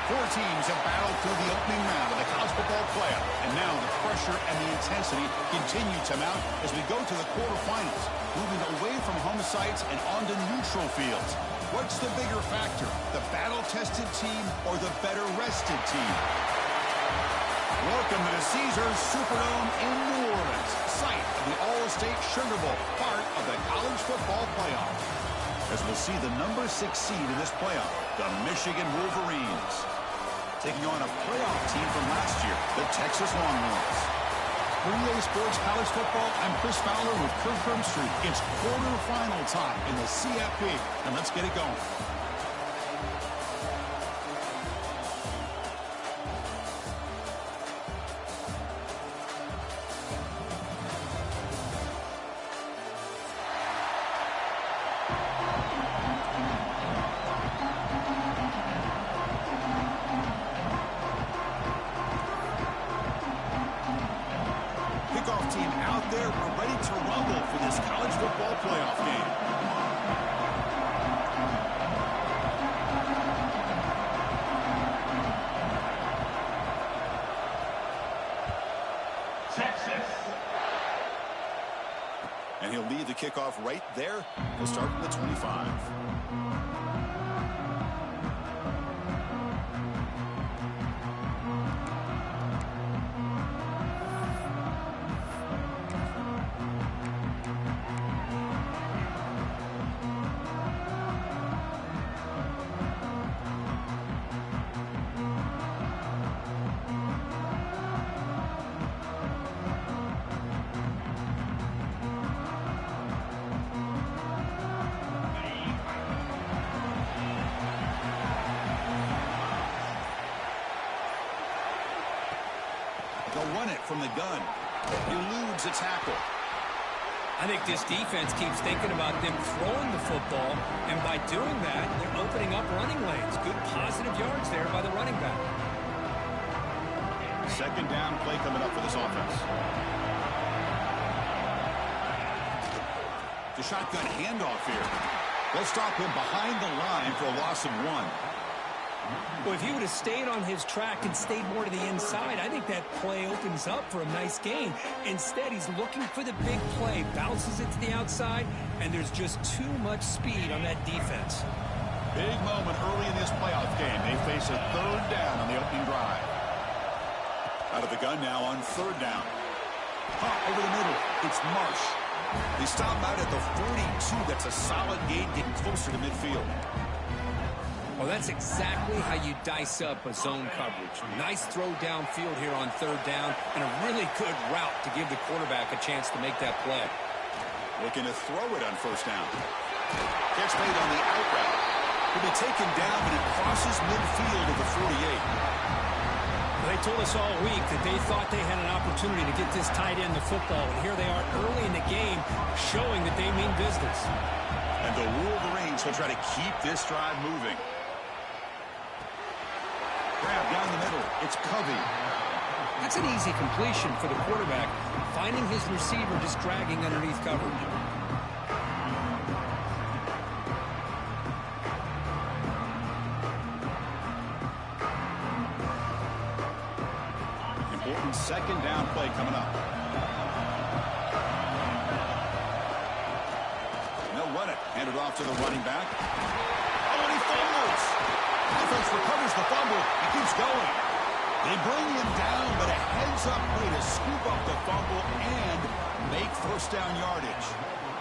Four teams have battled through the opening round of the college football playoff, and now the pressure and the intensity continue to mount as we go to the quarterfinals, moving away from home sites and onto neutral fields. What's the bigger factor, the battle-tested team or the better-rested team? Welcome to the Caesars Superdome in New Orleans, site of the All-State Sugar Bowl, part of the college football playoff. As we'll see the number 6 seed in this playoff, the Michigan Wolverines, taking on a playoff team from last year, the Texas Longhorns. For EA Sports College Football, I'm Chris Fowler with Kirk Street. It's quarterfinal time in the CFP, and let's get it going. Team out there, we're ready to rumble for this college football playoff game. Texas. And he'll lead the kickoff right there. He'll start from the 25. They'll run it from the gun. Eludes a tackle. I think this defense keeps thinking about them throwing the football, and by doing that, they're opening up running lanes. Good positive yards there by the running back. Second down play coming up for this offense. The shotgun handoff here. They'll stop him behind the line for a loss of 1. Well, if he would have stayed on his track and stayed more to the inside, I think that play opens up for a nice gain. Instead, he's looking for the big play, bounces it to the outside, and there's just too much speed on that defense. Big moment early in this playoff game. They face a third down on the opening drive. Out of the gun now on third down. Pop over the middle. It's Marsh. They stop out at the 42. That's a solid gain, getting closer to midfield. Well, that's exactly how you dice up a zone coverage. Nice throw downfield here on third down, and a really good route to give the quarterback a chance to make that play. Looking to throw it on first down. Catch made on the out route. He'll be taken down, but it crosses midfield of the 48. They told us all week that they thought they had an opportunity to get this tight end the football, and here they are early in the game showing that they mean business. And the Wolverines will try to keep this drive moving. Grab down the middle. It's Covey. That's an easy completion for the quarterback, finding his receiver just dragging underneath coverage. Important second down play coming up. And they'll run it. Hand it off to the running back. Oh, and he fumbles. Offense recovers the fumble. He keeps going. They bring him down, but a heads-up play to scoop up the fumble and make first down yardage.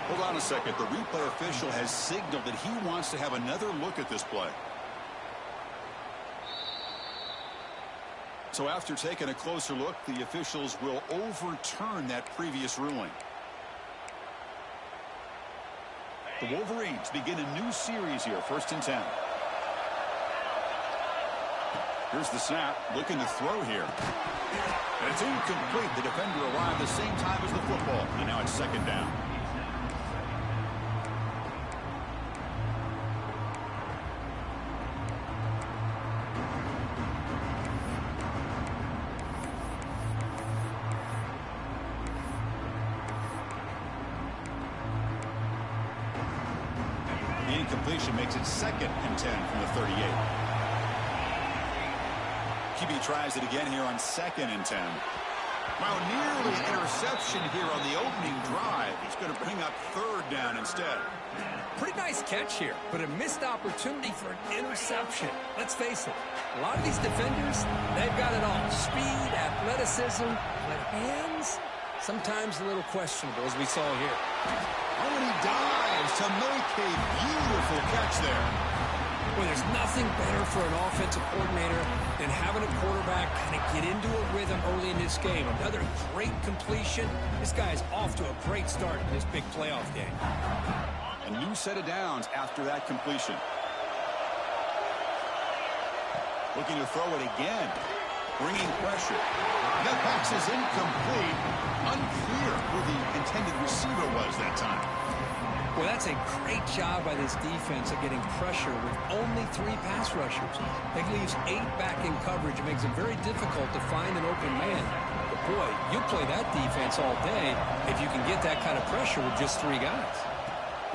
Hold on a second. The replay official has signaled that he wants to have another look at this play. So after taking a closer look, the officials will overturn that previous ruling. The Wolverines begin a new series here, 1st and 10. Here's the snap, looking to throw here. And it's incomplete. The defender arrived the same time as the football, and now it's second down. The incompletion makes it 2nd and 10 from the 38. QB tries it again here on 2nd and 10. Well, nearly an interception here on the opening drive. He's going to bring up 3rd down instead. Pretty nice catch here, but a missed opportunity for an interception. Let's face it, a lot of these defenders, they've got it all. Speed, athleticism, but hands, sometimes a little questionable, as we saw here. Oh, and he dives to make a beautiful catch there. Well, there's nothing better for an offensive coordinator than having a quarterback kind of get into a rhythm early in this game. Another great completion. This guy is off to a great start in this big playoff game. A new set of downs after that completion. Looking to throw it again. Bringing pressure. That pass is incomplete. Unclear who the intended receiver was that time. Well, that's a great job by this defense of getting pressure with only 3 pass rushers. That leaves 8 back in coverage. It makes it very difficult to find an open man. But, boy, you play that defense all day if you can get that kind of pressure with just 3 guys.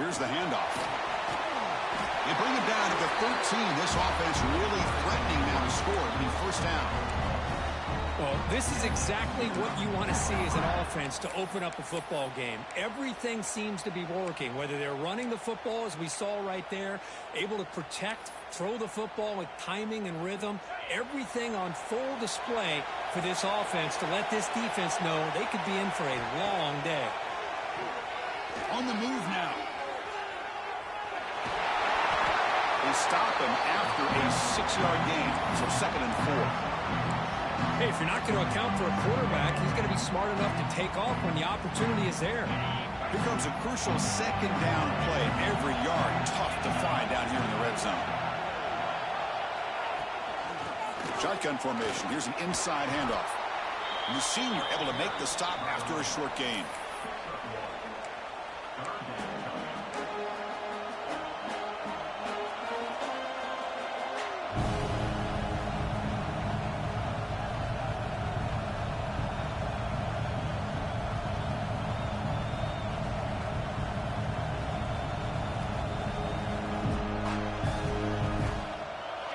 Here's the handoff. They bring it down to the 13. This offense really threatening now to score to be 1st down. Well, this is exactly what you want to see as an offense to open up a football game. Everything seems to be working, whether they're running the football, as we saw right there, able to protect, throw the football with timing and rhythm. Everything on full display for this offense to let this defense know they could be in for a long day. On the move now. They stop him after a 6-yard gain, so 2nd and 4. Hey, if you're not going to account for a quarterback, he's going to be smart enough to take off when the opportunity is there. Here comes a crucial 2nd down play. Every yard tough to find down here in the red zone. Shotgun formation. Here's an inside handoff. And the senior able to make the stop after a short gain.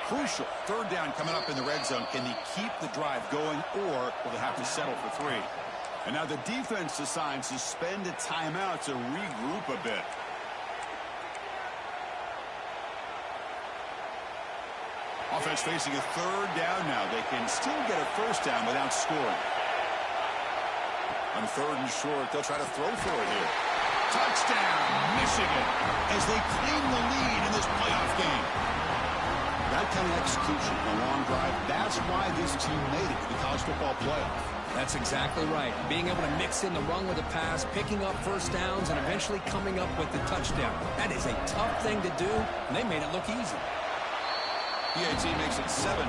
Crucial 3rd down coming up in the red zone. Can they keep the drive going, or will they have to settle for 3? And now the defense decides to spend a timeout to regroup a bit. Offense facing a 3rd down now. They can still get a 1st down without scoring. On 3rd and short, they'll try to throw for it here. Touchdown, Michigan, as they claim the lead in this playoff game. That kind of execution, a long drive, that's why this team made it to the college football playoff. That's exactly right. Being able to mix in the run with a pass, picking up 1st downs, and eventually coming up with the touchdown. That is a tough thing to do, and they made it look easy. PAT makes it 7-0.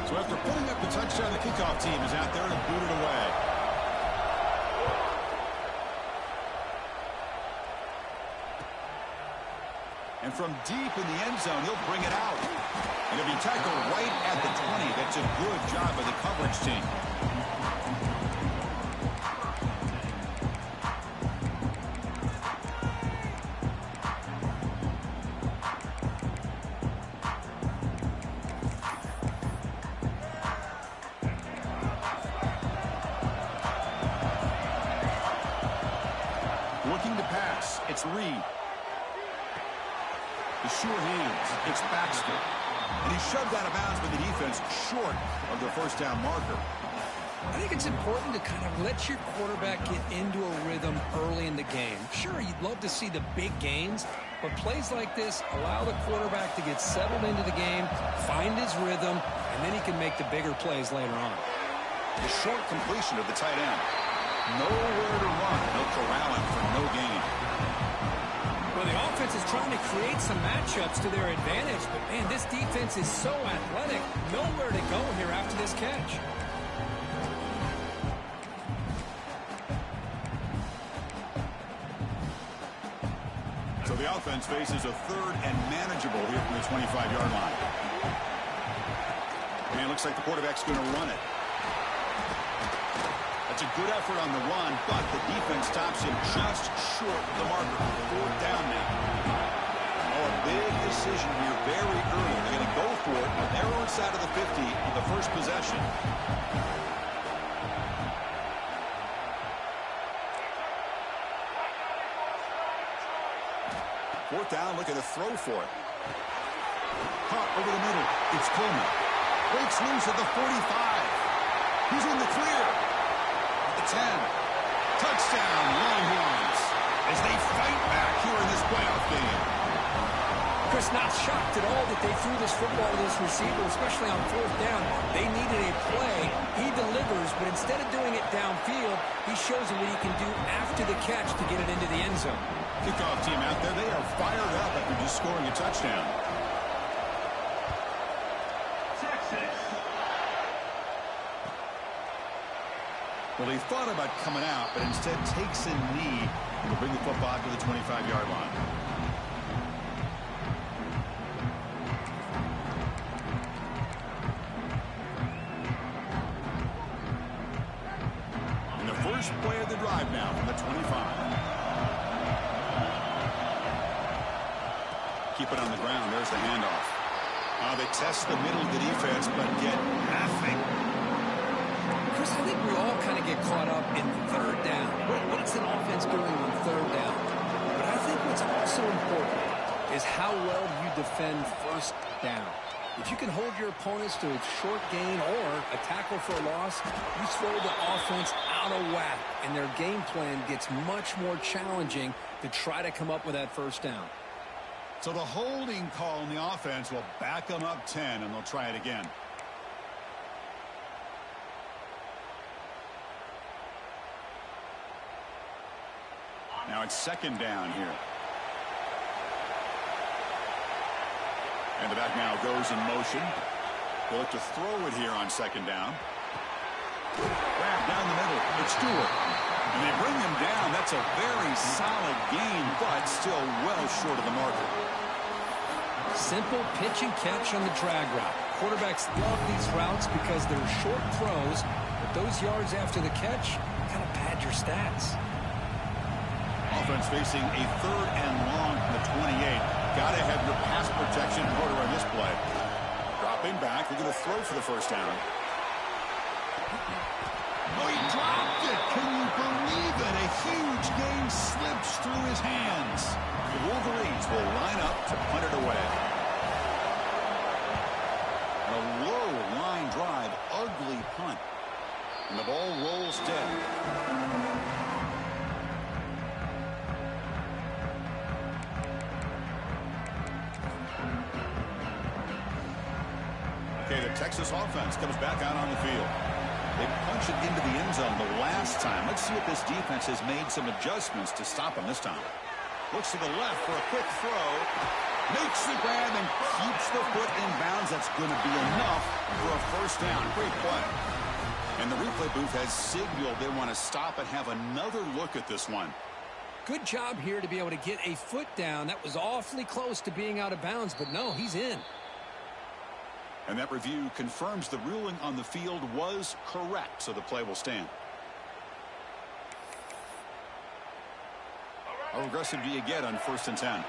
So after putting up the touchdown, the kickoff team is out there to boot it away. And from deep in the end zone, he'll bring it out. And he'll be tackled right at the 20. That's a good job by the coverage team. Looking to pass. It's Reed. The sure hands. It's Baxter. And he's shoved out of bounds by the defense short of the 1st down marker. I think it's important to kind of let your quarterback get into a rhythm early in the game. Sure, you'd love to see the big gains, but plays like this allow the quarterback to get settled into the game, find his rhythm, and then he can make the bigger plays later on. The short completion of the tight end. Nowhere to run. They'll corral him for no gain. Well, the offense is trying to create some matchups to their advantage, but, man, this defense is so athletic. Nowhere to go here after this catch. So the offense faces a 3rd and manageable here from the 25-yard line. And it looks like the quarterback's going to run it. That's a good effort on the run, but the defense stops him just short of the marker. 4th down now. Oh, a big decision here very early. They're going to go for it on their own side of the 50 on the first possession. Fourth down, looking to throw for it. Caught over the middle. It's Coleman. Breaks loose at the 45. He's in the clear. At the 10. Touchdown, Longhorns. As they fight back here in this playoff game. Chris, not shocked at all that they threw this football to this receiver, especially on fourth down. They needed a play. He delivers, but instead of doing it downfield, he shows them what he can do after the catch to get it into the end zone. Kickoff team out there, they are fired up after just scoring a touchdown. Well, he thought about coming out, but instead takes a knee and will bring the football to the 25-yard line. And the first play of the drive now from the 25. Keep it on the ground. There's the handoff. They test the middle of the defense, but get nothing. Chris, I think we all kind of get caught up in third down. What's an offense doing on third down? But I think what's also important is how well you defend first down. If you can hold your opponents to a short gain or a tackle for a loss, you throw the offense out of whack, and their game plan gets much more challenging to try to come up with that first down. So the holding call in the offense will back them up 10, and they'll try it again. Now it's second down here. And the back now goes in motion. They'll look to throw it here on second down. Wrap down the middle. It's Stewart. And they bring him down. That's a very solid gain, but still well short of the marker. Simple pitch and catch on the drag route. Quarterbacks love these routes because they're short throws, but those yards after the catch kind of pad your stats. Offense facing a third and long from the 28. Got to have your pass protection in order on this play. Dropping back. They're going to throw for the first down. Oh, he dropped it. Can you believe it? A huge gain slips through his hands. The Wolverines will line up to punt it away. A low line drive. Ugly punt. And the ball rolls dead. Okay, the Texas offense comes back out on the field. They punch it into the end zone the last time. Let's see if this defense has made some adjustments to stop them this time. Looks to the left for a quick throw. Makes the grab and keeps the foot in bounds. That's going to be enough for a first down. Great play. And the replay booth has signaled they want to stop and have another look at this one. Good job here to be able to get a foot down. That was awfully close to being out of bounds, but no, he's in. And that review confirms the ruling on the field was correct, so the play will stand. How aggressive do you get on 1st and 10?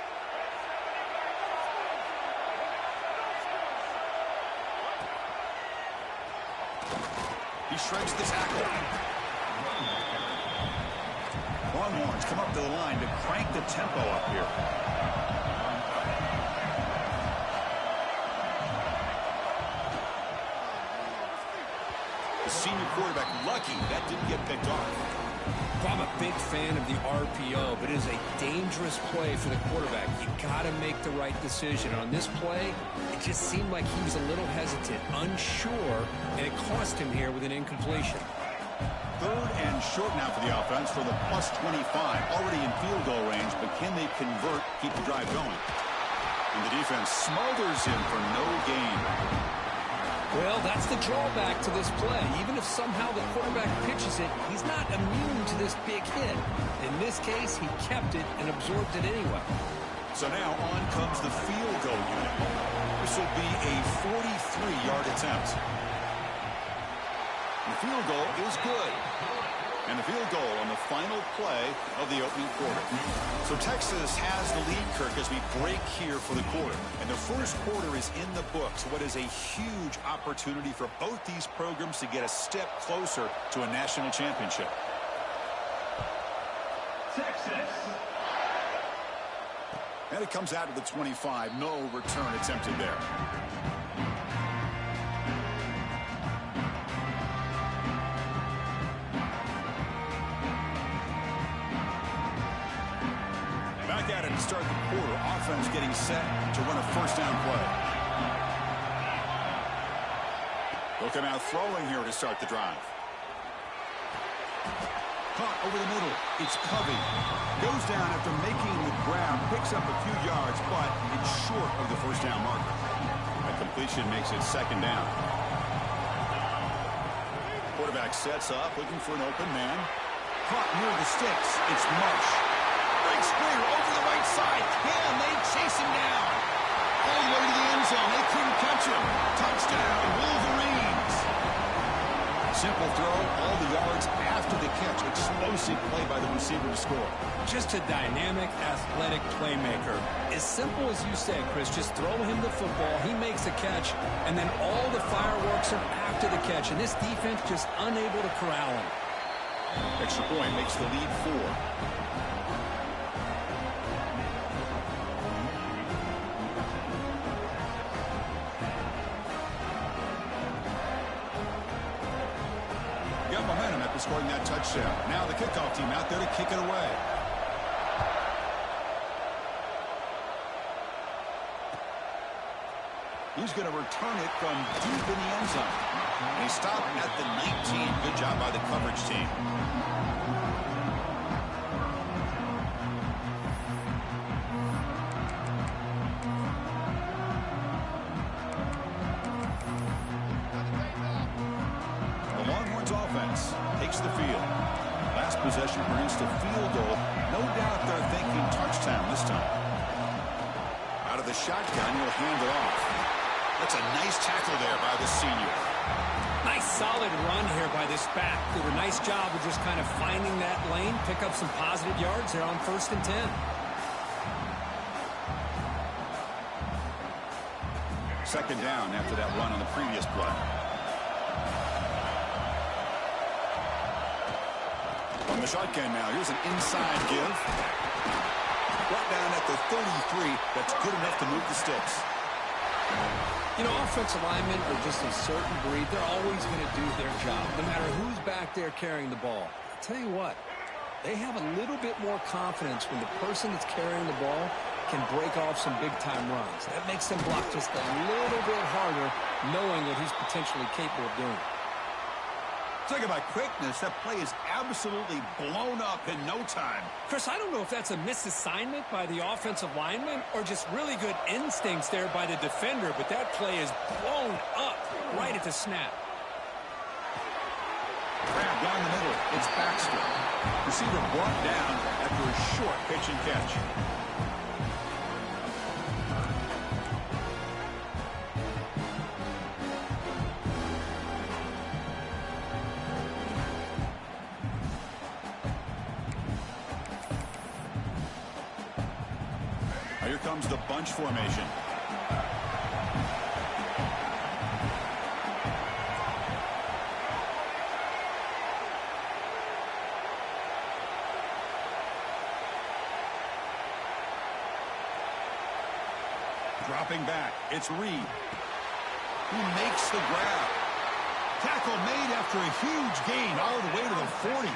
He shreds the tackle. Longhorns come up to the line to crank the tempo up here. Senior quarterback lucky that didn't get picked off. I'm a big fan of the RPO, but it is a dangerous play for the quarterback. You got to make the right decision. On this play, it just seemed like he was a little hesitant, unsure, and it cost him here with an incompletion. Third and short now for the offense for the plus 25. Already in field goal range, but can they convert, keep the drive going? And the defense smothers him for no gain. Well, that's the drawback to this play. Even if somehow the quarterback pitches it, he's not immune to this big hit. In this case, he kept it and absorbed it anyway. So now on comes the field goal unit. This will be a 43-yard attempt. The field goal is good. And the field goal on the final play of the opening quarter. So Texas has the lead, Kirk, as we break here for the quarter. And the first quarter is in the books. What is a huge opportunity for both these programs to get a step closer to a national championship. Texas. And it comes out to the 25. No return attempted there. Back at it to start the quarter. Offense getting set to run a first down play. They'll come out throwing here to start the drive. Caught over the middle. It's Covey. Goes down after making the grab. Picks up a few yards, but it's short of the first down marker. That completion makes it second down. Quarterback sets up, looking for an open man. Caught near the sticks. It's Marsh. Breaks clear over the right side. And they chase him down. All the way to the end zone. They couldn't catch him. Touchdown, Wolverines. Simple throw, all the yards after the catch. Explosive play by the receiver to score. Just a dynamic, athletic playmaker. As simple as you said, Chris, just throw him the football, he makes a catch, and then all the fireworks are after the catch. And this defense just unable to corral him. Extra point makes the lead 4. Got momentum after scoring that touchdown. Now the kickoff team out there to kick it away. He's going to return it from deep in the end zone. And he stopped at the 19. Good job by the coverage team. The Longhorns offense takes the field. Last possession produced a field goal. No doubt they're thinking touchdown this time. Out of the shotgun, he'll hand it off. That's a nice tackle there by the senior. Nice solid run here by this back. Did a nice job of just kind of finding that lane, pick up some positive yards there on 1st and 10. Second down after that run on the previous play. On the shotgun now, here's an inside give. Brought down at the 33. That's good enough to move the sticks. You know, offensive linemen are just a certain breed. They're always going to do their job, no matter who's back there carrying the ball. I'll tell you what, they have a little bit more confidence when the person that's carrying the ball can break off some big-time runs. That makes them block just a little bit harder, knowing what he's potentially capable of doing. Talking about quickness, that play is absolutely blown up in no time. Chris, I don't know if that's a misassignment by the offensive lineman or just really good instincts there by the defender, but that play is blown up right at the snap. Grab down the middle. It's Baxter. Receiver brought down after a short pitch and catch. Here comes the bunch formation. Dropping back, it's Reed. He makes the grab. Tackle made after a huge gain all the way to the 40.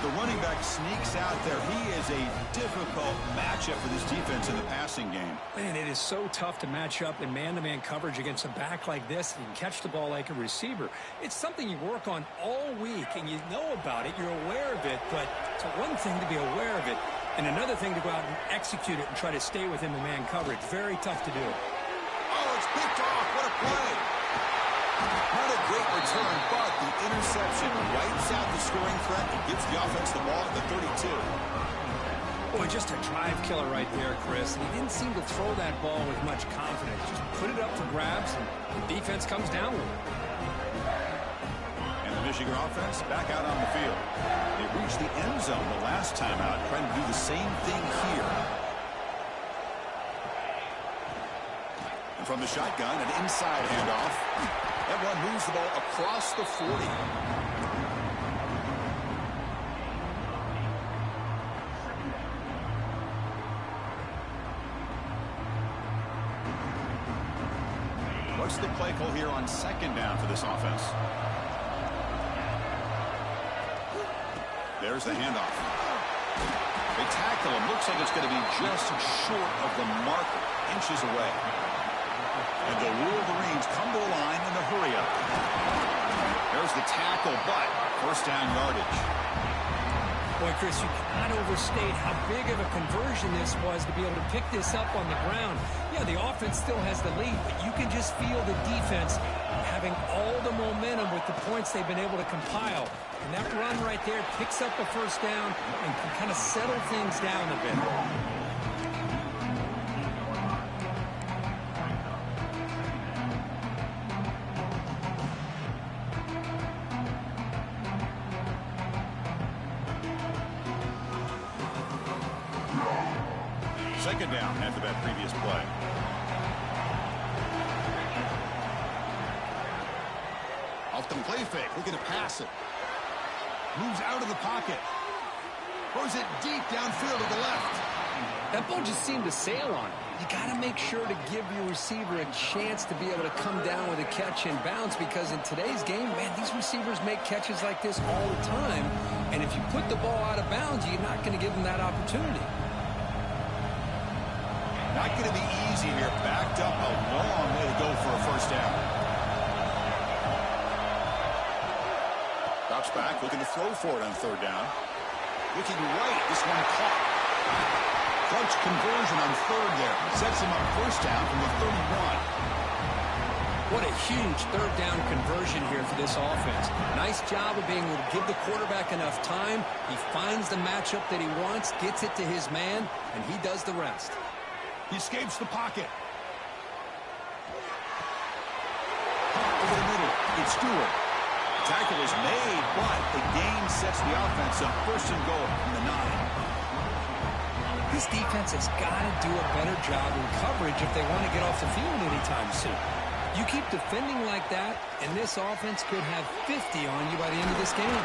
The running back sneaks out there. He is a difficult matchup for this defense in the passing game. Man, it is so tough to match up in man-to-man coverage against a back like this. You can catch the ball like a receiver. It's something you work on all week, and you know about it. You're aware of it, but it's one thing to be aware of it, and another thing to go out and execute it and try to stay within the man coverage. Very tough to do. Oh, it's picked off. What a play. Not a great return, but the interception wipes out the scoring threat and gives the offense the ball at the 32. Boy, just a drive killer right there, Chris. He didn't seem to throw that ball with much confidence. Just put it up for grabs, and the defense comes down with it. And the Michigan offense back out on the field. They reached the end zone the last time out, trying to do the same thing here. And from the shotgun, an inside handoff. That one moves the ball across the 40. What's the play call here on second down for this offense? There's the handoff. They tackle him. Looks like it's going to be just short of the marker, inches away. And the Wolverines come to the line in the hurry-up. There's the tackle, but first down yardage. Boy, Chris, you cannot overstate how big of a conversion this was to be able to pick this up on the ground. Yeah, the offense still has the lead, but you can just feel the defense having all the momentum with the points they've been able to compile. And that run right there picks up a first down and can kind of settle things down a bit. Second down after that previous play. Off the play fake, looking to pass it. Moves out of the pocket. Throws it deep downfield to the left. That ball just seemed to sail on it. You got to make sure to give your receiver a chance to be able to come down with a catch and bounce, because in today's game, man, these receivers make catches like this all the time. And if you put the ball out of bounds, you're not going to give them that opportunity. Not going to be easy here. Backed up a long way to go for a first down. Drops back, looking to throw for it on third down. Looking right, this one caught. Clutch conversion on third there. Sets him up first down from the 31. What a huge third down conversion here for this offense. Nice job of being able to give the quarterback enough time. He finds the matchup that he wants, gets it to his man, and he does the rest. He escapes the pocket. Over the middle, it's Stewart. Tackle is made, but the gain sets the offense up first and goal from the 9. This defense has got to do a better job in coverage if they want to get off the field anytime soon. You keep defending like that, and this offense could have 50 on you by the end of this game.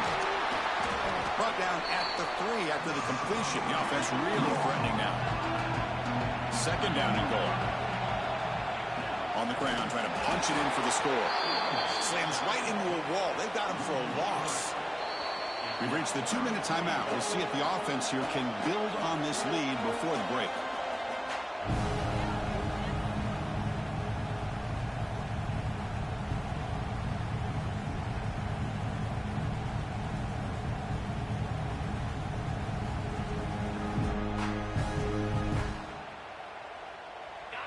Brought down at the 3 after the completion. The offense really threatening now. Second down and goal. On the ground, trying to punch it in for the score. Slams right into a wall. They've got him for a loss. We've reached the 2-minute timeout. We'll see if the offense here can build on this lead before the break.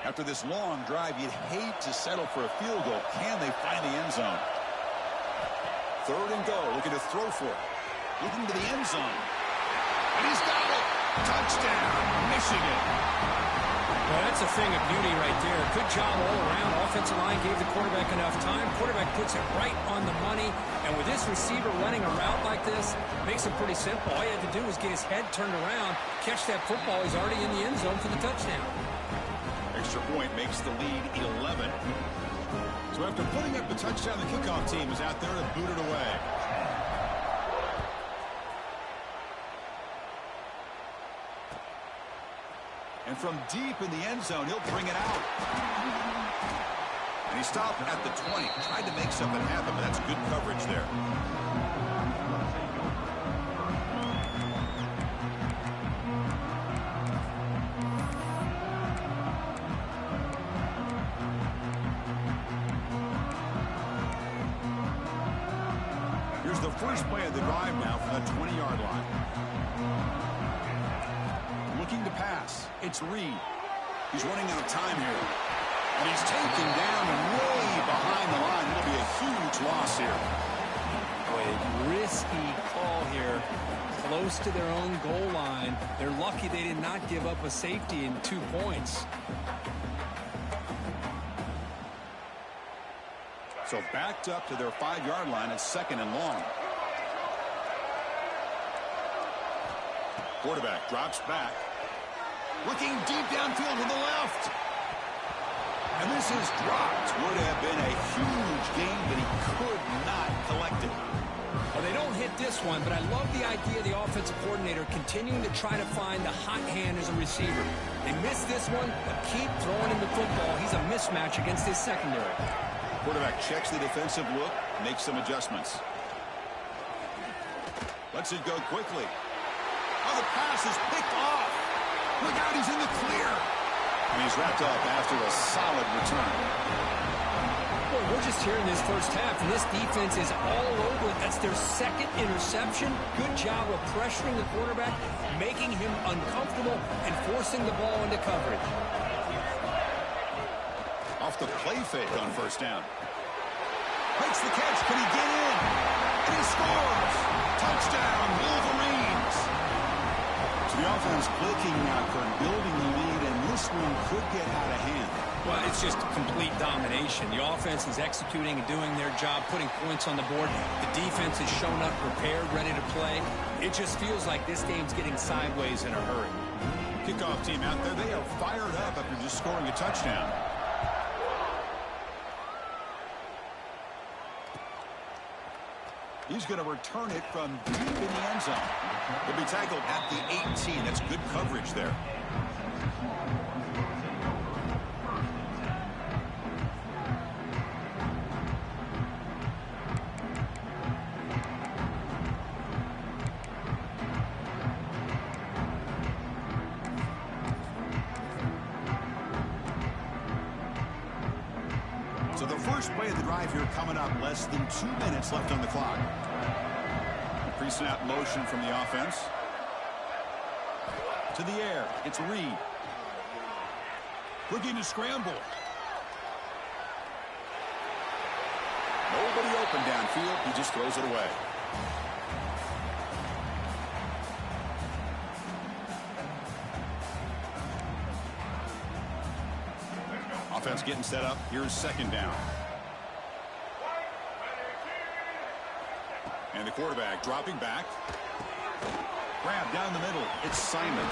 After this long drive, you'd hate to settle for a field goal. Can they find the end zone? Third and goal, looking to throw for it. Looking to the end zone. And he's got it! Touchdown, Michigan! Well, that's a thing of beauty right there. Good job all around. Offensive line gave the quarterback enough time. Quarterback puts it right on the money. And with this receiver running a route like this, makes it pretty simple. All he had to do was get his head turned around, catch that football. He's already in the end zone for the touchdown. Extra point makes the lead 11. So after putting up the touchdown, the kickoff team is out there to boot it away. And from deep in the end zone, he'll bring it out. And he stopped at the 20. Tried to make something happen, but that's good coverage there. Here's the first play of the drive now from the 20-yard line. Looking to pass. It's Reed. He's running out of time here. And he's taken down and way behind the line. It'll be a huge loss here. Boy, risky call here. Close to their own goal line. They're lucky they did not give up a safety in 2 points. So backed up to their 5-yard line at 2nd and long. Quarterback drops back. Looking deep downfield to the left. And this is dropped. Would have been a huge gain, but he could not collect it. Well, they don't hit this one, but I love the idea of the offensive coordinator continuing to try to find the hot hand as a receiver. They missed this one, but keep throwing him the football. He's a mismatch against his secondary. Quarterback checks the defensive look, makes some adjustments. Lets it go quickly. Oh, the pass is picked off. Look out, he's in the clear. And he's wrapped up after a solid return. Well, we're just here in this first half, and this defense is all over it. That's their 2nd interception. Good job of pressuring the quarterback, making him uncomfortable, and forcing the ball into coverage. Off the play fake on 1st down. Makes the catch. Can he get in? And he scores. Touchdown, Wolverines. So the offense clicking now, Kurt, building the lead, and this one could get out of hand. Well, it's just complete domination. The offense is executing and doing their job, putting points on the board. The defense has shown up prepared, ready to play. It just feels like this game's getting sideways in a hurry. Kickoff team out there, they are fired up after just scoring a touchdown. He's going to return it from deep in the end zone. He'll be tackled at the 18. That's good coverage there. So the first play of the drive here coming up, less than 2 minutes left on the clock. Pre-snap motion from the offense. To the air, it's Reed. Looking to scramble. Nobody open downfield, he just throws it away. Offense getting set up. Here's 2nd down. And the quarterback dropping back. Grab down the middle. It's Simon.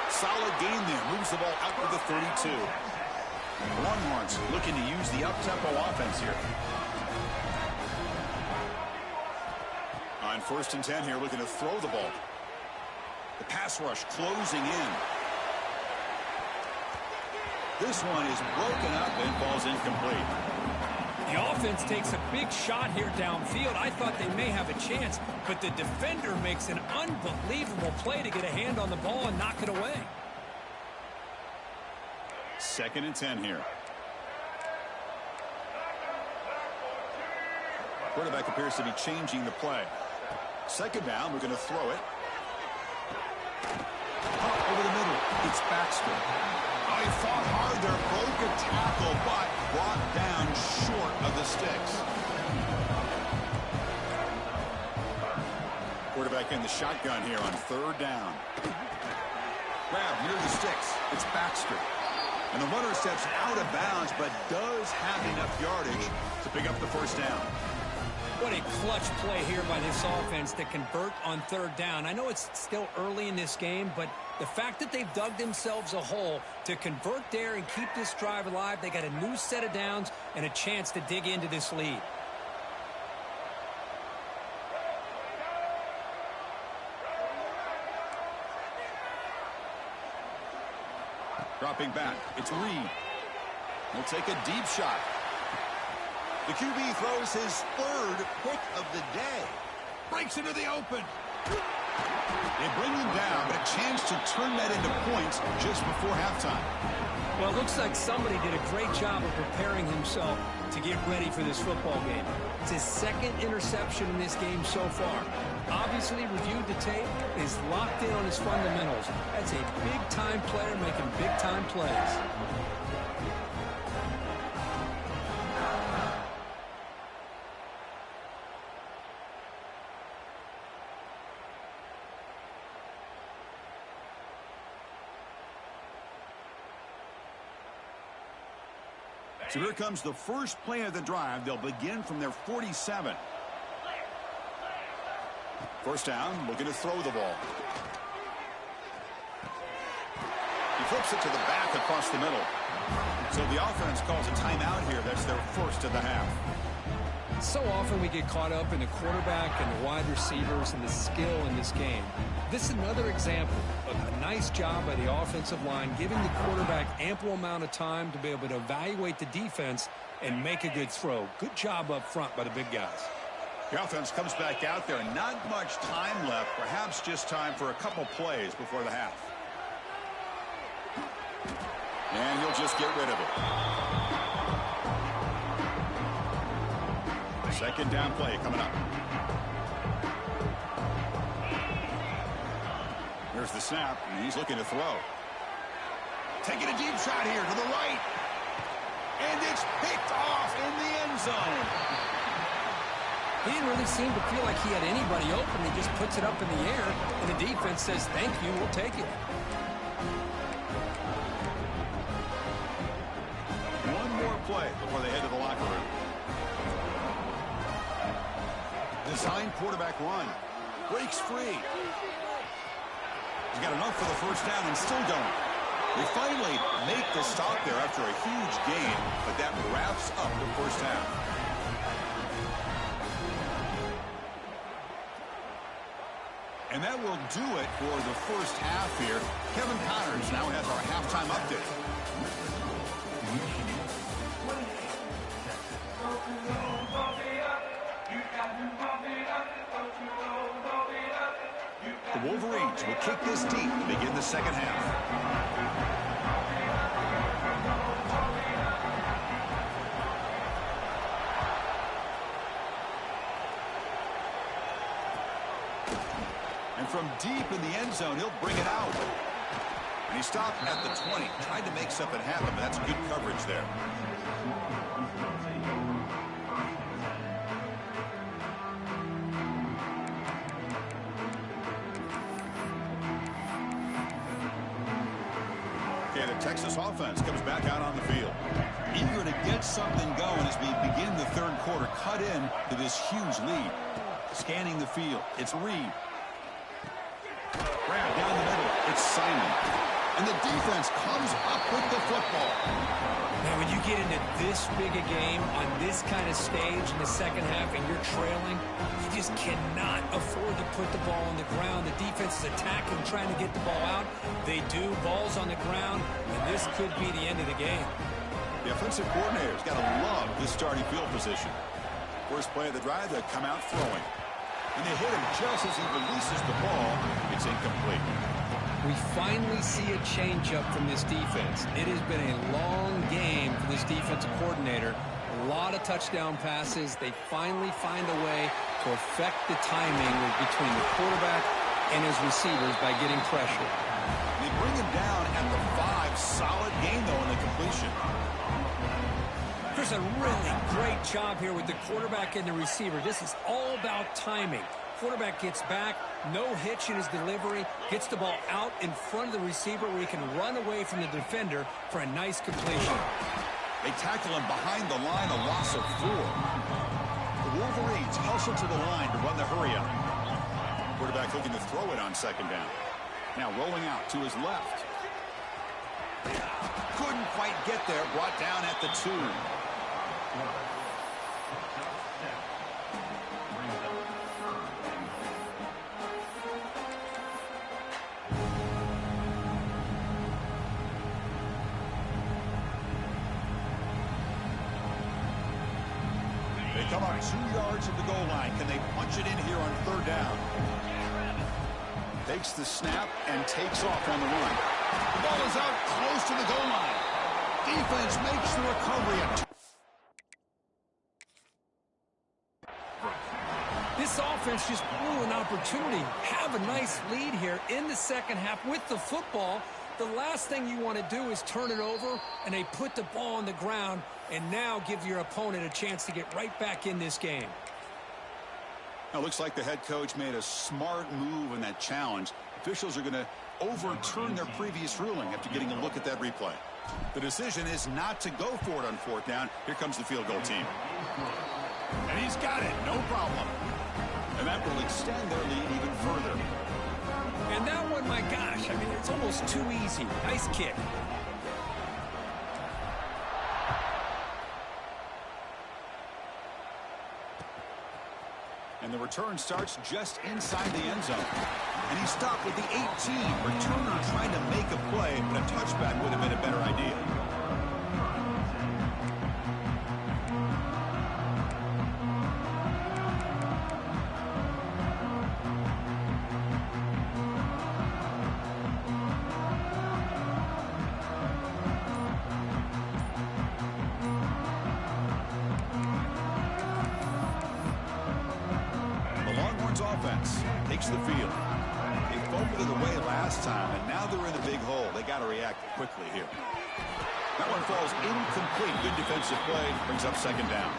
Solid gain there. Moves the ball out to the 32. Longhorns looking to use the up-tempo offense here. On 1st and 10 here, looking to throw the ball. The pass rush closing in. This one is broken up and falls incomplete. The offense takes a big shot here downfield. I thought they may have a chance, but the defender makes an unbelievable play to get a hand on the ball and knock it away. 2nd and 10 here. Quarterback appears to be changing the play. 2nd down, we're going to throw it. Up over the middle. It's Baxter. He fought hard there, broke a tackle, but brought down short of the sticks. Quarterback in the shotgun here on 3rd down. Grab near the sticks. It's Baxter. And the runner steps out of bounds, but does have enough yardage to pick up the 1st down. What a clutch play here by this offense to convert on 3rd down. I know it's still early in this game, but the fact that they've dug themselves a hole to convert there and keep this drive alive, they got a new set of downs and a chance to dig into this lead. Dropping back, it's Reed. He'll take a deep shot. The QB throws his 3rd pick of the day. Breaks into the open. They bring him down, but a chance to turn that into points just before halftime. Well, it looks like somebody did a great job of preparing himself to get ready for this football game. It's his 2nd interception in this game so far. Obviously reviewed the tape, is locked in on his fundamentals. That's a big-time player making big-time plays. So here comes the first play of the drive. They'll begin from their 47. First down, looking to throw the ball. He flips it to the back across the middle. So the offense calls a timeout here. That's their first of the half. So often we get caught up in the quarterback and the wide receivers and the skill in this game. This is another example of a nice job by the offensive line, giving the quarterback ample amount of time to be able to evaluate the defense and make a good throw. Good job up front by the big guys. The offense comes back out there. Not much time left. Perhaps just time for a couple plays before the half. And he'll just get rid of it. Second down play coming up. Here's the snap, and he's looking to throw. Taking a deep shot here to the right. And it's picked off in the end zone. He didn't really seem to feel like he had anybody open. He just puts it up in the air, and the defense says, thank you, we'll take it. One more play before they head to the locker room. Design quarterback run. Breaks free. He's got enough for the first down and still going. They finally make the stop there after a huge gain, but that wraps up the first half. And that will do it for the first half here. Kevin Connors now has our halftime update. The Wolverines will kick this deep to begin the second half. And from deep in the end zone, he'll bring it out. And he stopped at the 20, tried to make something happen, but that's good coverage there. Okay, the Texas offense comes back out on the field. Eager to get something going as we begin the third quarter. Cut in to this huge lead. Scanning the field, it's Reed. Grab down the middle, it's Simon. And the defense comes up with the football. Now, when you get into this big a game on this kind of stage in the second half and you're trailing, you just cannot afford to put the ball on the ground. The defense is attacking, trying to get the ball out. They do. Ball's on the ground, and this could be the end of the game. The offensive coordinator's got to love this starting field position. First play of the drive, they come out throwing. And they hit him just as he releases the ball. It's incomplete. We finally see a changeup from this defense. It has been a long game for this defensive coordinator. A lot of touchdown passes. They finally find a way to affect the timing between the quarterback and his receivers by getting pressure. They bring him down at the 5. Solid game, though, in the completion. There's a really great job here with the quarterback and the receiver. This is all about timing. Quarterback gets back, no hitch in his delivery, gets the ball out in front of the receiver where he can run away from the defender for a nice completion. They tackle him behind the line, a loss of 4. The Wolverines hustle to the line to run the hurry-up. Quarterback looking to throw it on second down. Now rolling out to his left. Couldn't quite get there, brought down at the 2. They come up 2 yards at the goal line. Can they punch it in here on third down? Takes the snap and takes off on the run. The ball is out close to the goal line. Defense makes the recovery. This offense just blew an opportunity. Have a nice lead here in the second half with the football. The last thing you want to do is turn it over, and they put the ball on the ground and now give your opponent a chance to get right back in this game. Now, it looks like the head coach made a smart move in that challenge. Officials are going to overturn their previous ruling after getting a look at that replay. The decision is not to go for it on 4th down. Here comes the field goal team. And he's got it, no problem. And that will extend their lead even further. And that one, my gosh, I mean, it's almost too easy. Nice kick. And the return starts just inside the end zone. And he stopped with the 18. Returner trying to make a play, but a touchback would have been a better idea. Offense takes the field. They fumbled it away last time, and now they're in the big hole. They got to react quickly here. That one falls incomplete. Good defensive play. Brings up 2nd down.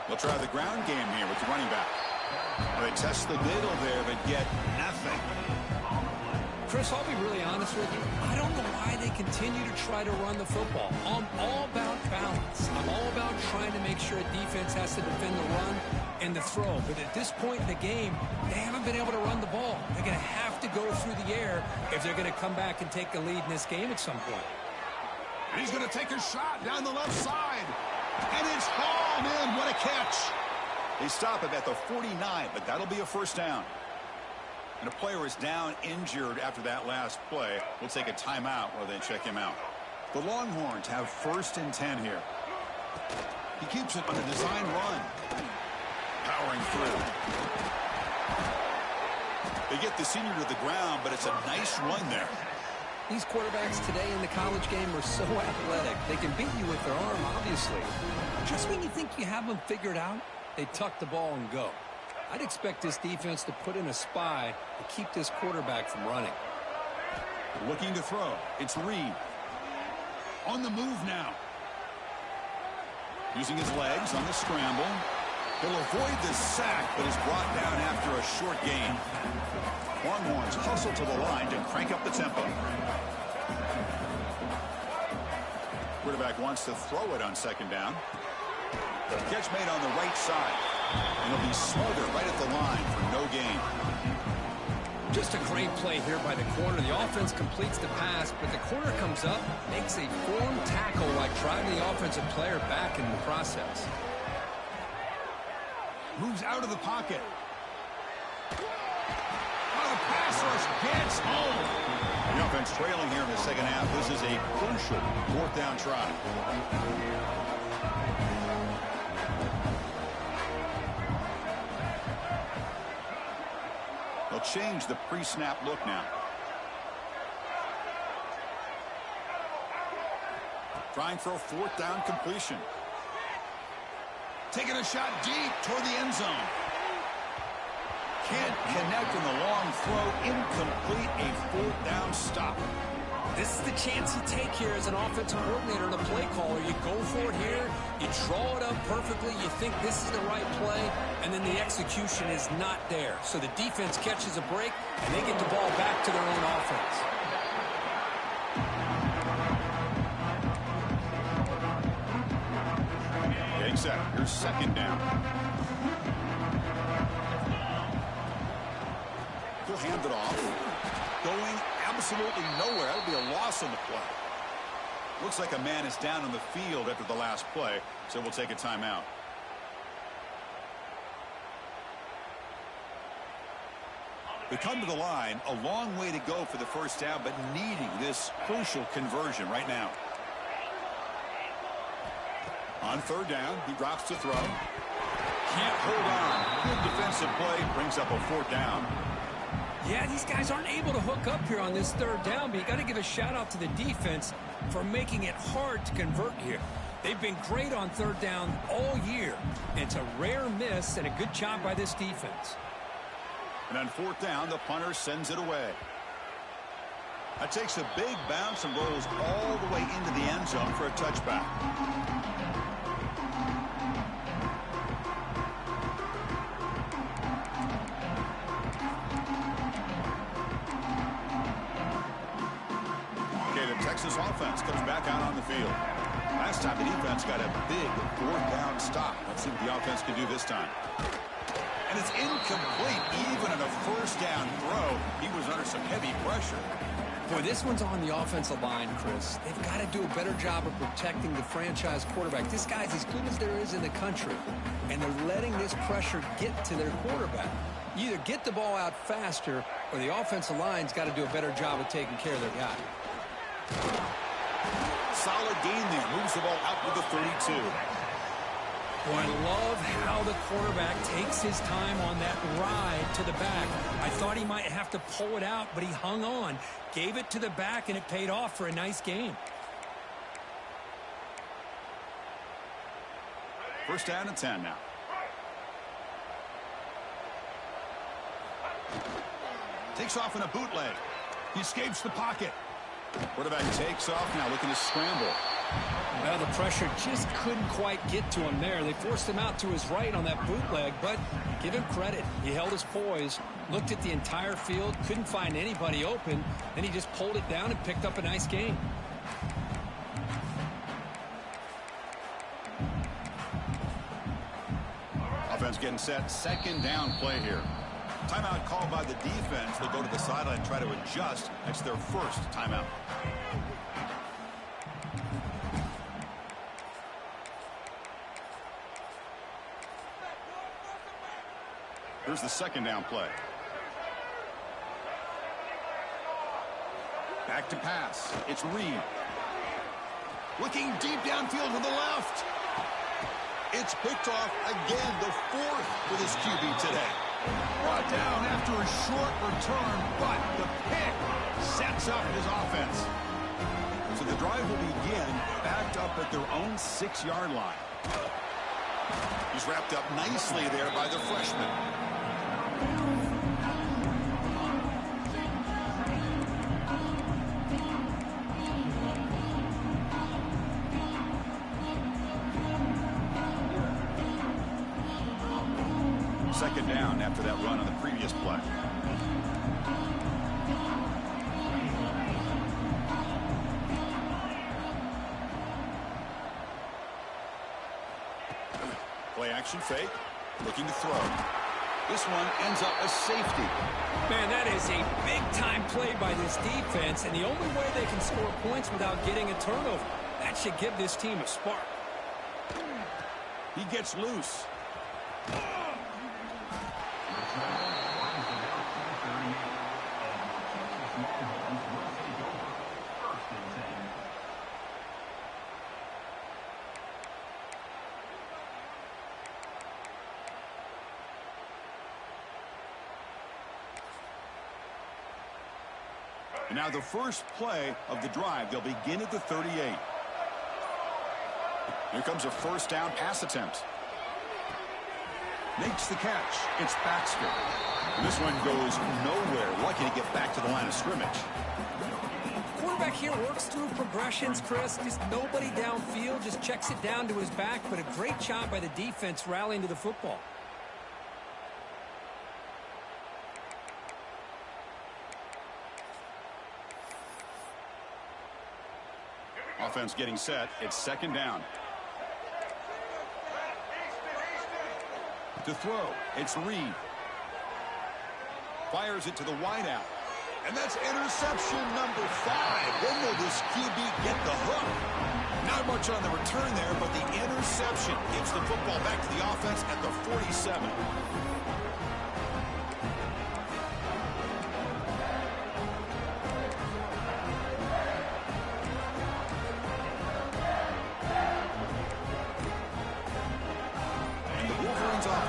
They'll try the ground game here with the running back. They test the middle there, but get nothing. Chris, I'll be really honest with you. I don't know why they continue to try to run the football. I'm all about balance. I'm all about trying to make sure a defense has to defend the run and the throw. But at this point in the game, they haven't been able to run the ball. They're going to have to go through the air if they're going to come back and take the lead in this game at some point. And he's going to take a shot down the left side. And it's hauled in. What a catch. They stop him at the 49, but that'll be a 1st down. And a player is down injured after that last play. We'll take a timeout while they check him out. The Longhorns have 1st and 10 here. He keeps it on a design run. Powering through. They get the senior to the ground, but it's a nice run there. These quarterbacks today in the college game are so athletic. They can beat you with their arm, obviously. Just when you think you have them figured out, they tuck the ball and go. I'd expect this defense to put in a spy to keep this quarterback from running. Looking to throw. It's Reed. On the move now. Using his legs on the scramble. He'll avoid the sack, but is brought down after a short gain. Longhorns hustle to the line to crank up the tempo. Quarterback wants to throw it on 2nd down. Catch made on the right side. And he'll be smothered right at the line for no gain. Just a great play here by the corner. The offense completes the pass, but the corner comes up, makes a form tackle like driving the offensive player back in the process. Moves out of the pocket. Oh, the pass rush gets home. The offense trailing here in the 2nd half. This is a crucial 4th down try. They'll change the pre-snap look now. Trying for a 4th down completion. Taking a shot deep toward the end zone. Can't connect in the long throw. Incomplete. A 4th down stop. This is the chance you take here as an offensive coordinator and a play caller. You go for it here. You draw it up perfectly. You think this is the right play, and then the execution is not there. So the defense catches a break, and they get the ball back to their own offense. Getting set. Here's 2nd down. He'll hand it off. Going absolutely nowhere. That'll be a loss on the play. Looks like a man is down on the field after the last play, so we'll take a timeout. They come to the line, a long way to go for the 1st down, but needing this crucial conversion right now. On 3rd down, he drops to throw. Can't hold on. Good defensive play, brings up a 4th down. Yeah, these guys aren't able to hook up here on this 3rd down, but you got to give a shout-out to the defense for making it hard to convert here. They've been great on 3rd down all year. It's a rare miss and a good job by this defense. And on 4th down, the punter sends it away. That takes a big bounce and rolls all the way into the end zone for a touchback. Okay, the Texas offense comes back out on the field. Last time the defense got a big fourth down stop. Let's see what the offense can do this time. And it's incomplete. Even on a first down throw, he was under some heavy pressure. Boy, this one's on the offensive line, Chris. They've got to do a better job of protecting the franchise quarterback. This guy's as good as there is in the country, and they're letting this pressure get to their quarterback. You either get the ball out faster, or the offensive line's got to do a better job of taking care of their guy. Solid gain there. Moves the ball out with the 32. Boy, I love how the quarterback takes his time on that ride to the back. I thought he might have to pull it out, but he hung on, gave it to the back, and it paid off for a nice game. First down and 10 now. Takes off in a bootleg. He escapes the pocket. Quarterback takes off now, looking to scramble. Well, the pressure just couldn't quite get to him there. They forced him out to his right on that bootleg, but give him credit. He held his poise, looked at the entire field, couldn't find anybody open, then he just pulled it down and picked up a nice gain. Offense getting set. Second down play here. Timeout called by the defense. They'll go to the sideline and try to adjust. That's their first timeout. Here's the second down play. Back to pass. It's Reed. Looking deep downfield to the left. It's picked off again, the fourth for this QB today. Brought down after a short return, but the pick sets up his offense. So the drive will begin backed up at their own 6-yard line. He's wrapped up nicely there by the freshman. Second down after that run on the previous play. Play action fake. Looking to throw. This one ends up a safety. Man, that is a big-time play by this defense, and the only way they can score points without getting a turnover. That should give this team a spark. He gets loose. And now the first play of the drive. They'll begin at the 38. Here comes a first down pass attempt. Makes the catch. It's Baxter. And this one goes nowhere. Lucky to get back to the line of scrimmage. Quarterback here works through progressions, Chris. Just nobody downfield. Just checks it down to his back. But a great job by the defense rallying to the football. Offense getting set. It's second down. To throw, it's Reed. Fires it to the wideout. And that's interception number 5. When will this QB get the hook? Not much on the return there, but the interception gives the football back to the offense at the 47.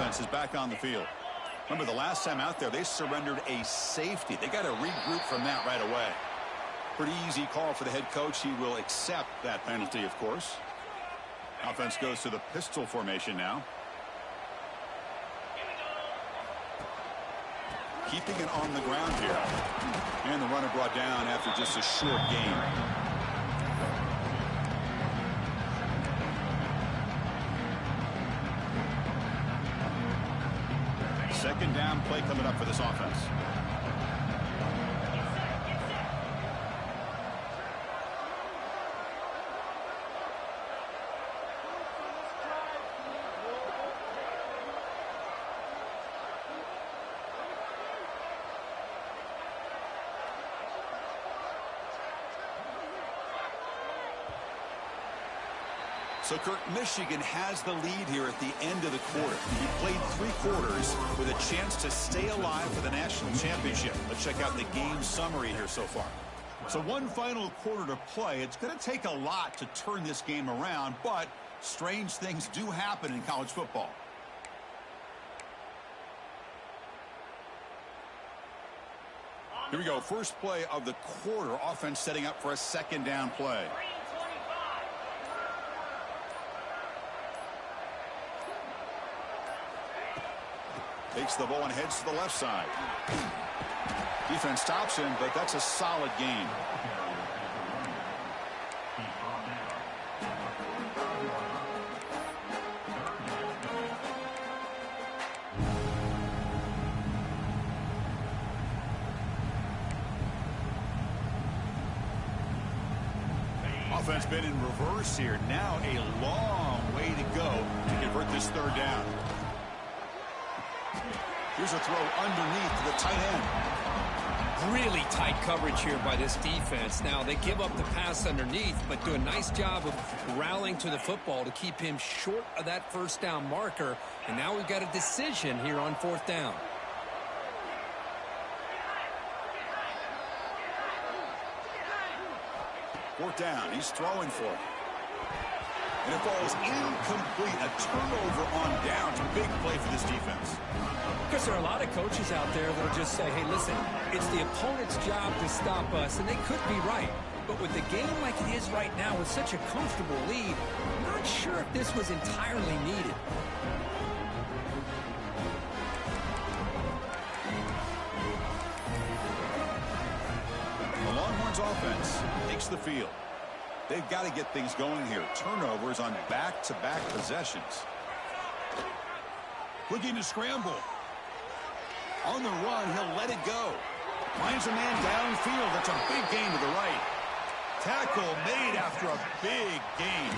Is back on the field. Remember, the last time out there, they surrendered a safety. They got to regroup from that right away. Pretty easy call for the head coach. He will accept that penalty, of course. Offense goes to the pistol formation now. keeping it on the ground here. And the runner brought down after just a short gain. Second down play coming up for this offense. So, Kirk, Michigan has the lead here at the end of the quarter. He played 3 quarters with a chance to stay alive for the national championship. Let's check out the game summary here so far. So one final quarter to play. It's going to take a lot to turn this game around, but strange things do happen in college football. Here we go. First play of the quarter. Offense setting up for a second down play. Takes the ball and heads to the left side. Defense stops him, but that's a solid gain. Offense been in reverse here. Now a long way to go to convert this third down. Here's a throw underneath to the tight end. Really tight coverage here by this defense. Now, they give up the pass underneath, but do a nice job of rallying to the football to keep him short of that first down marker. And now we've got a decision here on fourth down. Fourth down. He's throwing for it. And it falls incomplete. A turnover on down. It's a big play for this defense. Because there are a lot of coaches out there that will just say, hey, listen, it's the opponent's job to stop us, and they could be right. But with the game like it is right now with such a comfortable lead, I'm not sure if this was entirely needed. The Longhorns offense takes the field. They've got to get things going here. Turnovers on back-to-back possessions. Looking to scramble. On the run, he'll let it go. Finds a man downfield. That's a big gain to the right. Tackle made after a big gain.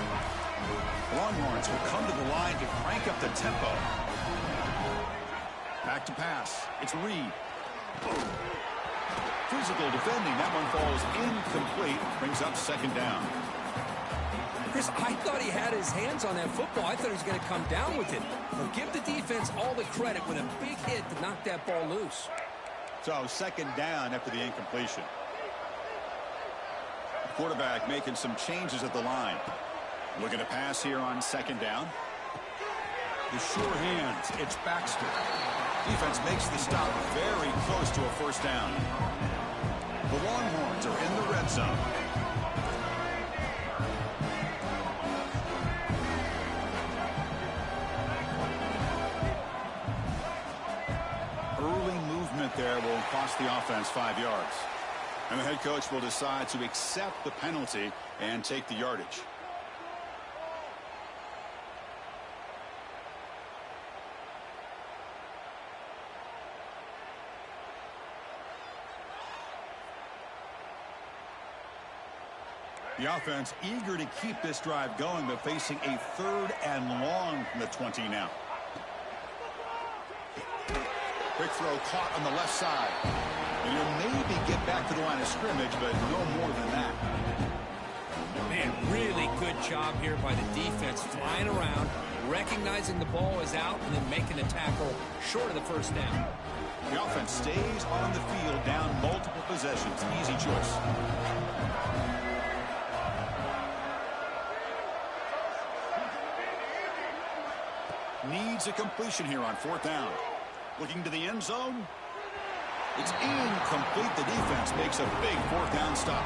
Longhorns will come to the line to crank up the tempo. Back to pass. It's Reed. Physical defending. That one falls incomplete. Brings up second down. Chris, I thought he had his hands on that football. I thought he was going to come down with it. Well, give the defense all the credit with a big hit to knock that ball loose. So second down after the incompletion. The quarterback making some changes at the line. Looking to pass here on second down. The sure hands. It's Baxter. Defense makes the stop very close to a first down. The Longhorns are in the red zone. Early movement there will cost the offense 5 yards. And the head coach will decide to accept the penalty and take the yardage. The offense eager to keep this drive going, but facing a third and long from the 20 now. Quick throw caught on the left side. And he'll maybe get back to the line of scrimmage, but no more than that. Man, really good job here by the defense, flying around, recognizing the ball is out, and then making the tackle short of the first down. The offense stays on the field, down multiple possessions. Easy choice. Needs a completion here on fourth down. Looking to the end zone. It's incomplete. The defense makes a big fourth down stop.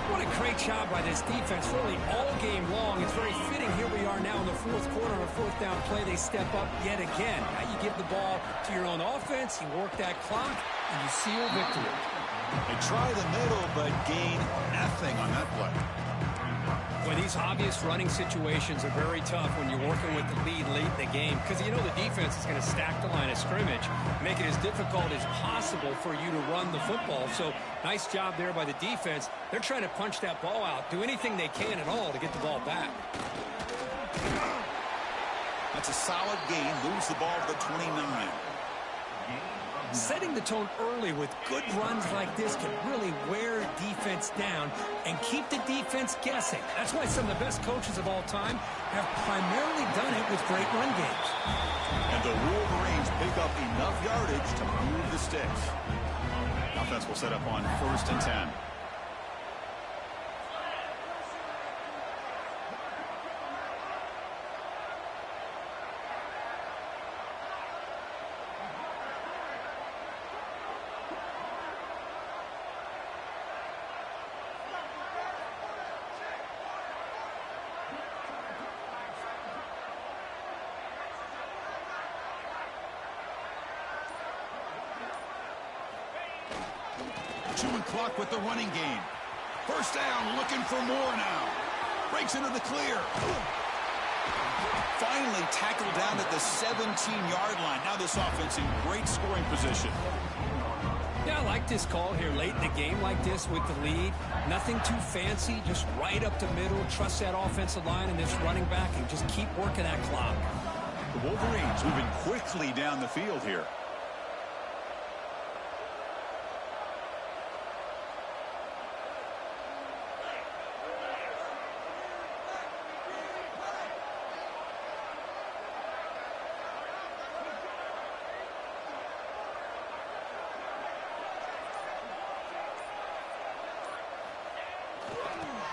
What a great job by this defense, really all game long. It's very fitting. Here we are now in the fourth quarter on a fourth down play. They step up yet again. Now you give the ball to your own offense, you work that clock, and you seal victory. They try the middle, but gain nothing on that play. Well, these obvious running situations are very tough when you're working with the lead late in the game because you know the defense is going to stack the line of scrimmage, make it as difficult as possible for you to run the football. So nice job there by the defense. They're trying to punch that ball out, do anything they can at all to get the ball back. That's a solid gain. Moves the ball to the 29. Setting the tone early with good runs like this can really wear defense down and keep the defense guessing. That's why some of the best coaches of all time have primarily done it with great run games. And the Wolverines pick up enough yardage to move the sticks. Offense will set up on 1st and 10. Chewing clock with the running game. First down, looking for more now. Breaks into the clear. Finally tackled down at the 17-yard line. Now this offense in great scoring position. Yeah, I like this call here late in the game like this with the lead. Nothing too fancy, just right up the middle. Trust that offensive line and this running back and just keep working that clock. The Wolverines moving quickly down the field here.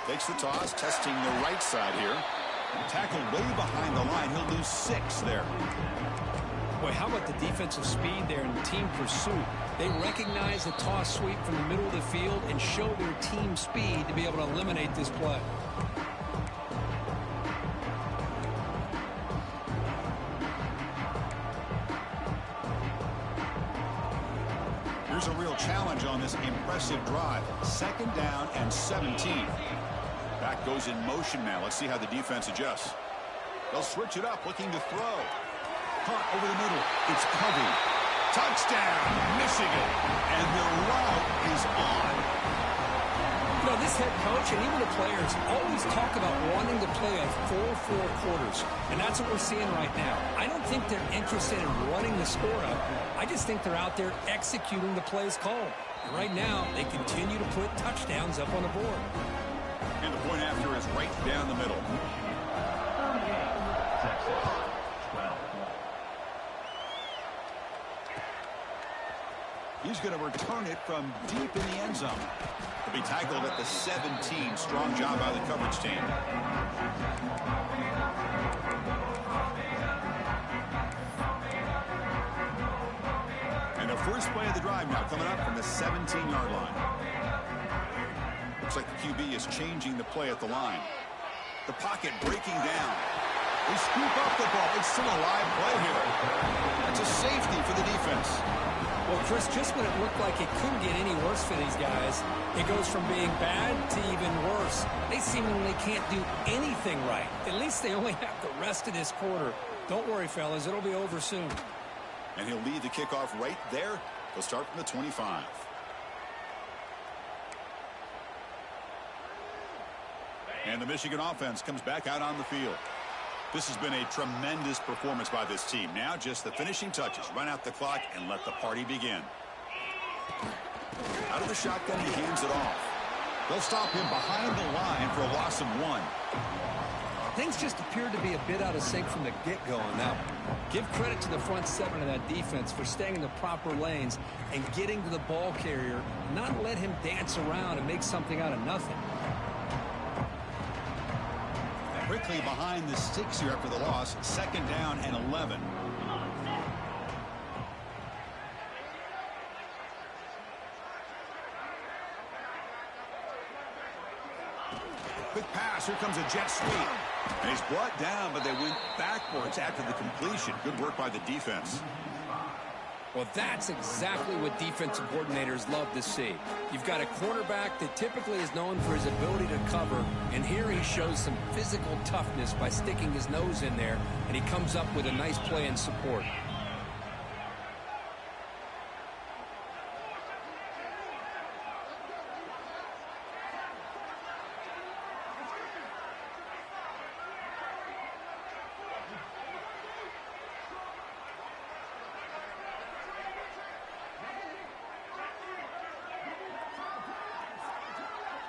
Takes the toss, testing the right side here. Tackled way behind the line. He'll lose 6 there. Boy, how about the defensive speed there in the team pursuit? They recognize the toss sweep from the middle of the field and show their team speed to be able to eliminate this play. Here's a real challenge on this impressive drive. 2nd down and 17. Back goes in motion now. Let's see how the defense adjusts. They'll switch it up, looking to throw. Caught over the middle. It's covered. Touchdown, Michigan. And their route is on. You know, this head coach and even the players always talk about wanting to play a full 4 quarters. And that's what we're seeing right now. I don't think they're interested in running the score up. I just think they're out there executing the plays called. And right now, they continue to put touchdowns up on the board. And the point after is right down the middle. He's going to return it from deep in the end zone. He'll be tackled at the 17. Strong job by the coverage team. And the first play of the drive now coming up from the 17-yard line. Looks like the QB is changing the play at the line. The pocket breaking down. They scoop up the ball. It's still a live play here. That's a safety for the defense. Well, Chris, just when it looked like it couldn't get any worse for these guys, it goes from being bad to even worse. They seemingly can't do anything right. At least they only have the rest of this quarter. Don't worry, fellas. It'll be over soon. And he'll lead the kickoff right there. He'll start from the 25. And the Michigan offense comes back out on the field. This has been a tremendous performance by this team. Now just the finishing touches. Run out the clock and let the party begin. Out of the shotgun, he hands it off. They'll stop him behind the line for a loss of 1. Things just appeared to be a bit out of sync from the get-go on that one. Give credit to the front 7 of that defense for staying in the proper lanes and getting to the ball carrier, not let him dance around and make something out of nothing. Quickly behind the sticks here after the loss. 2nd down and 11. pass. Here comes a jet sweep. And he's brought down, but they went backwards after the completion. Good work by the defense. Well, that's exactly what defensive coordinators love to see. You've got a quarterback that typically is known for his ability to cover, and here he shows some physical toughness by sticking his nose in there, and he comes up with a nice play in support.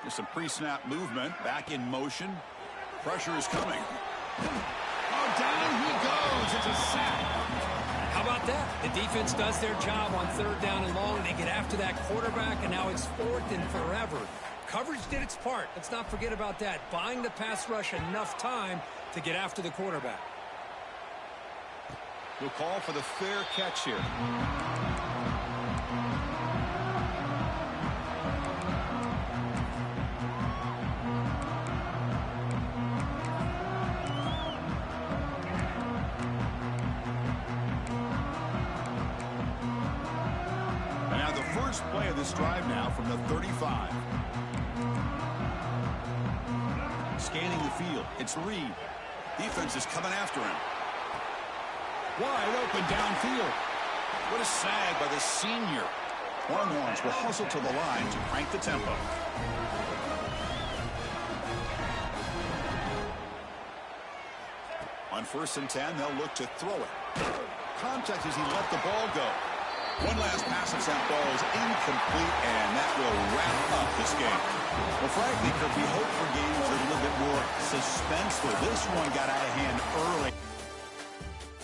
There's some pre-snap movement. Back in motion. Pressure is coming. Oh, down he goes. It's a sack. How about that? The defense does their job on 3rd down and long. They get after that quarterback, and now it's 4th and forever. Coverage did its part. Let's not forget about that. Buying the pass rush enough time to get after the quarterback. We'll call for the fair catch here. Play of this drive now from the 35. Scanning the field. It's Reed. Defense is coming after him. Wide open downfield. What a sag by the senior. Longhorns will hustle to the line to crank the tempo. On 1st and 10, they'll look to throw it. Contact as he let the ball go. One last pass, and that ball is incomplete, and that will wrap up this game. Well, frankly, Kirk, we hope for games with a little bit more suspenseful. This one got out of hand early.